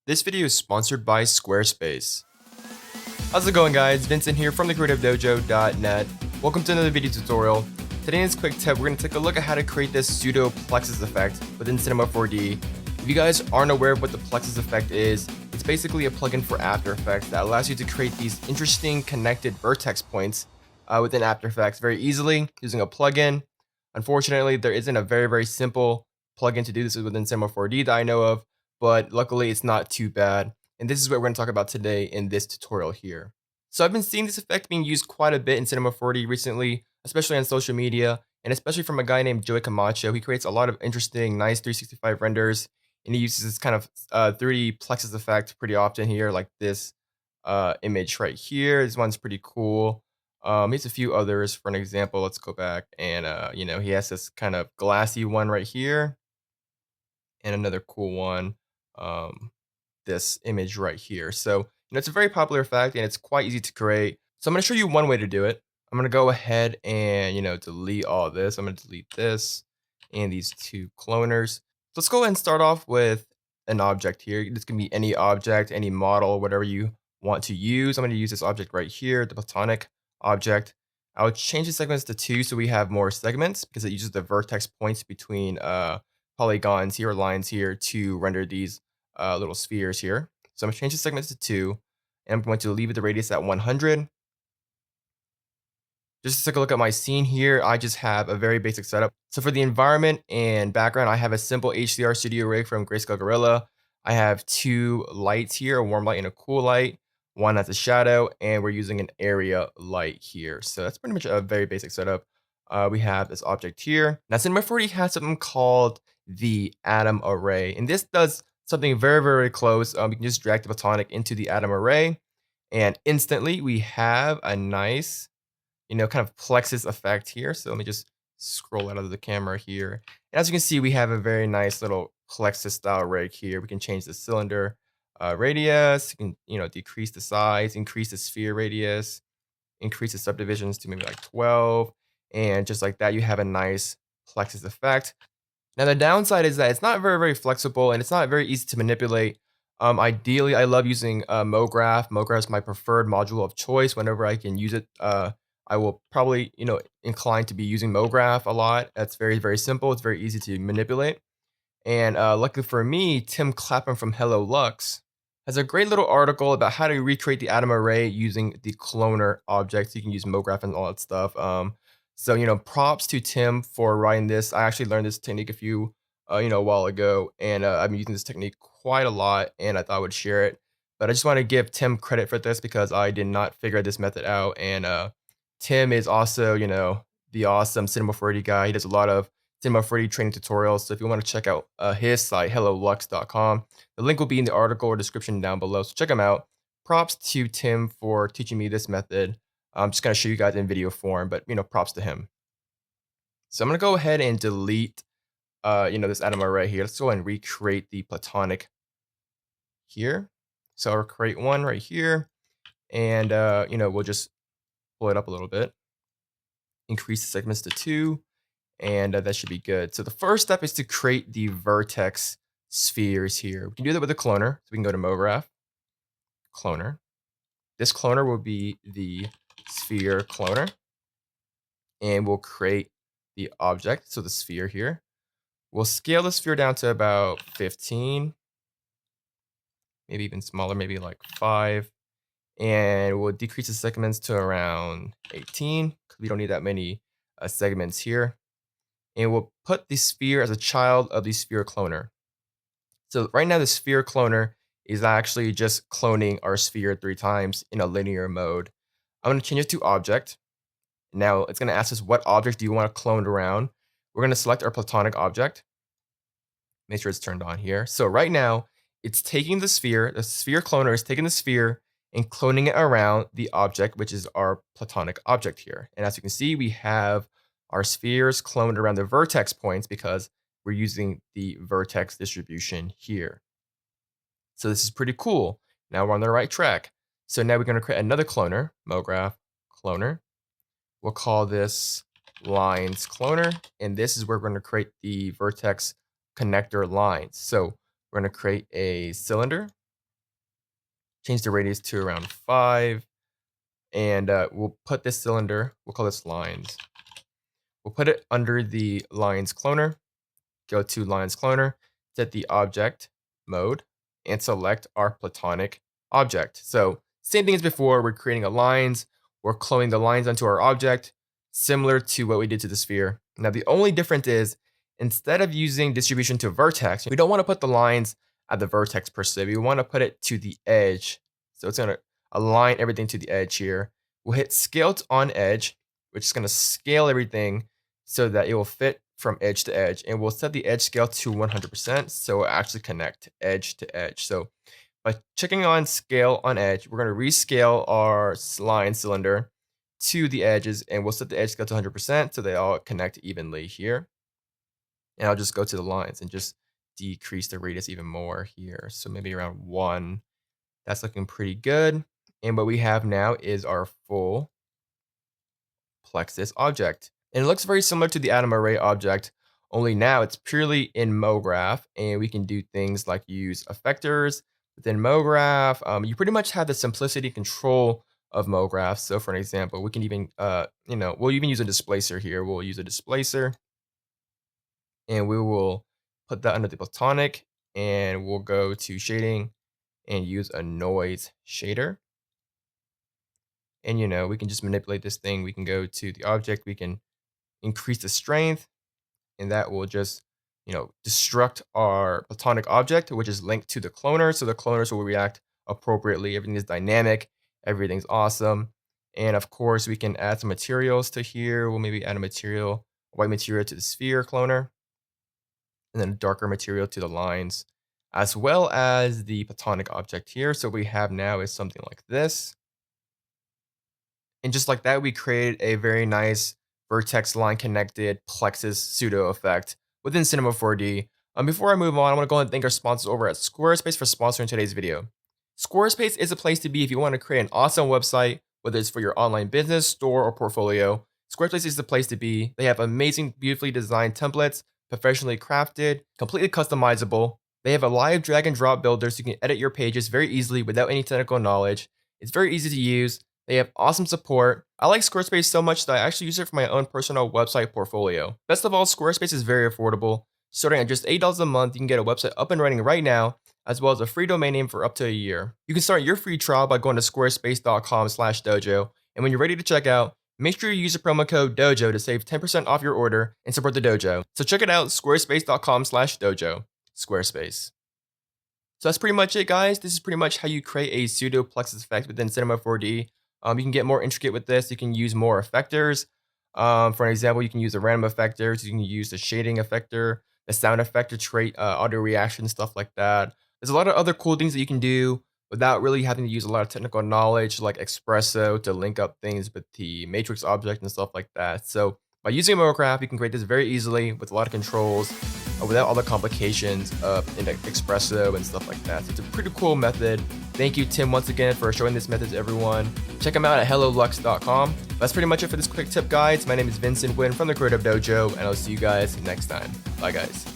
This video is sponsored by Squarespace. How's it going, guys? Vincent here from thecreativedojo.net. Welcome to another video tutorial. Today in this quick tip, we're going to take a look at how to create this pseudo Plexus effect within Cinema 4D. If you guys aren't aware of what the Plexus effect is, it's basically a plugin for After Effects that allows you to create these interesting connected vertex points within After Effects very easily using a plugin. Unfortunately, there isn't a very simple plugin to do this within Cinema 4D that I know of, but luckily it's not too bad. And this is what we're going to talk about today in this tutorial here. So I've been seeing this effect being used quite a bit in Cinema 4D recently, especially on social media, and especially from a guy named Joey Camacho. He creates a lot of interesting, nice 365 renders, and he uses this kind of 3D Plexus effect pretty often here, like this image right here. This one's pretty cool. He has a few others. For an example, let's go back and he has this kind of glassy one right here, and another cool one. This image right here. So it's a very popular effect and it's quite easy to create. So I'm going to show you one way to do it. I'm going to go ahead and delete all this. I'm going to delete this and these two cloners. So let's go ahead and start off with an object here. This can be any object, any model, whatever you want to use. I'm going to use this object right here, the platonic object. I'll change the segments to 2 so we have more segments because it uses the vertex points between polygons here, lines here, to render these little spheres here. So I'm going to change the segments to 2, and I'm going to leave the radius at 100. Just to take a look at my scene here, I just have a very basic setup. So for the environment and background, I have a simple HDR studio rig from Grayscale Gorilla. I have 2 lights here, a warm light and a cool light. One has a shadow, and we're using an area light here. So that's pretty much a very basic setup. We have this object here. Now, Cinema 4D has something called the atom array, and this does something very close. We can just drag the platonic into the atom array, and instantly we have a nice kind of plexus effect here. So let me just scroll out of the camera here. And as you can see, we have a very nice little plexus style rig here. We can change the cylinder radius, you can decrease the size, increase the sphere radius, increase the subdivisions to maybe like 12. And just like that, you have a nice plexus effect. Now, the downside is that it's not very flexible and it's not very easy to manipulate. Ideally, I love using Mograph. Mograph is my preferred module of choice. Whenever I can use it, I will probably, incline to be using Mograph a lot. That's very simple. It's very easy to manipulate. And luckily for me, Tim Clapham from Hello Lux has a great little article about how to recreate the atom array using the cloner object. So you can use Mograph and all that stuff. So props to Tim for writing this. I actually learned this technique a while ago, and I've been using this technique quite a lot, and I thought I would share it. But I just want to give Tim credit for this because I did not figure this method out, and Tim is also, the awesome Cinema 4D guy. He does a lot of Cinema 4D training tutorials. So if you want to check out his site, hellolux.com, the link will be in the article or description down below. So check him out. Props to Tim for teaching me this method. I'm just going to show you guys in video form, but props to him. So I'm going to go ahead and delete this atom array here. Let's go ahead and recreate the platonic here. So I'll create one right here, and we'll just pull it up a little bit, increase the segments to 2, and that should be good. So the first step is to create the vertex spheres here. We can do that with a cloner. So we can go to Mograph, cloner. This cloner will be the sphere cloner, and we'll create the object, so the sphere here. We'll scale the sphere down to about 15, maybe even smaller, maybe like 5. And we'll decrease the segments to around 18 because we don't need that many segments here. And we'll put the sphere as a child of the sphere cloner. So right now the sphere cloner is actually just cloning our sphere 3 times in a linear mode. I'm going to change it to object. Now it's going to ask us what object do you want to clone around. We're going to select our platonic object. Make sure it's turned on here. So right now it's taking the sphere cloner is taking the sphere and cloning it around the object, which is our platonic object here. And as you can see, we have our spheres cloned around the vertex points because we're using the vertex distribution here. So this is pretty cool. Now we're on the right track. So now we're going to create another cloner, Mograph cloner. We'll call this lines cloner, and this is where we're going to create the vertex connector lines. So we're going to create a cylinder. change the radius to around 5, and we'll put this cylinder, we'll call this lines. We'll put it under the lines cloner, go to lines cloner, set the object mode, and select our platonic object. So same thing as before, we're creating a lines, we're cloning the lines onto our object, similar to what we did to the sphere. Now the only difference is, instead of using distribution to vertex, we don't want to put the lines at the vertex per se, we want to put it to the edge. So it's going to align everything to the edge here. We'll hit scale to on edge, which is going to scale everything so that it will fit from edge to edge, and we'll set the edge scale to 100%, so it'll actually connect edge to edge. So by checking on scale on edge, we're going to rescale our line cylinder to the edges, and we'll set the edge scale to 100% so they all connect evenly here. And I'll just go to the lines and just decrease the radius even more here. So maybe around 1. That's looking pretty good. And what we have now is our full Plexus object. And it looks very similar to the atom array object, only now it's purely in Mograph, and we can do things like use effectors within Mograph. You pretty much have the simplicity control of Mograph. So for an example, we can even, we'll even use a displacer here. We'll use a displacer, and we will put that under the platonic, and we'll go to shading and use a noise shader. And we can just manipulate this thing. We can go to the object, we can increase the strength, and that will just, destruct our platonic object, which is linked to the cloner. So the cloners will react appropriately. Everything is dynamic. Everything's awesome. And of course, we can add some materials to here. We'll maybe add a white material to the sphere cloner, and then a darker material to the lines, as well as the platonic object here. So what we have now is something like this. And just like that, we created a very nice vertex line connected Plexus pseudo effect within Cinema 4D. Before I move on, I want to go ahead and thank our sponsors over at Squarespace for sponsoring today's video. Squarespace is a place to be if you want to create an awesome website, whether it's for your online business, store, or portfolio. Squarespace is the place to be. They have amazing, beautifully designed templates, professionally crafted, completely customizable. They have a live drag and drop builder so you can edit your pages very easily without any technical knowledge. It's very easy to use. They have awesome support. I like Squarespace so much that I actually use it for my own personal website portfolio. Best of all, Squarespace is very affordable. Starting at just $8 a month, you can get a website up and running right now, as well as a free domain name for up to a year. You can start your free trial by going to squarespace.com/dojo. And when you're ready to check out, make sure you use the promo code DOJO to save 10% off your order and support the dojo. So check it out, squarespace.com/dojo. Squarespace. So that's pretty much it, guys. This is pretty much how you create a pseudo Plexus effect within Cinema 4D. You can get more intricate with this. You can use more effectors. For an example, you can use the random effectors. You can use the shading effector, the sound effector to create audio reaction, stuff like that. There's a lot of other cool things that you can do without really having to use a lot of technical knowledge like Espresso to link up things with the matrix object and stuff like that. So by using Mograph, you can create this very easily with a lot of controls without all the complications of Espresso and stuff like that. So it's a pretty cool method. Thank you, Tim, once again for showing this method to everyone. Check him out at hellolux.com. That's pretty much it for this quick tip, guys. My name is Vincent Wynn from the Creative Dojo, and I'll see you guys next time. Bye, guys.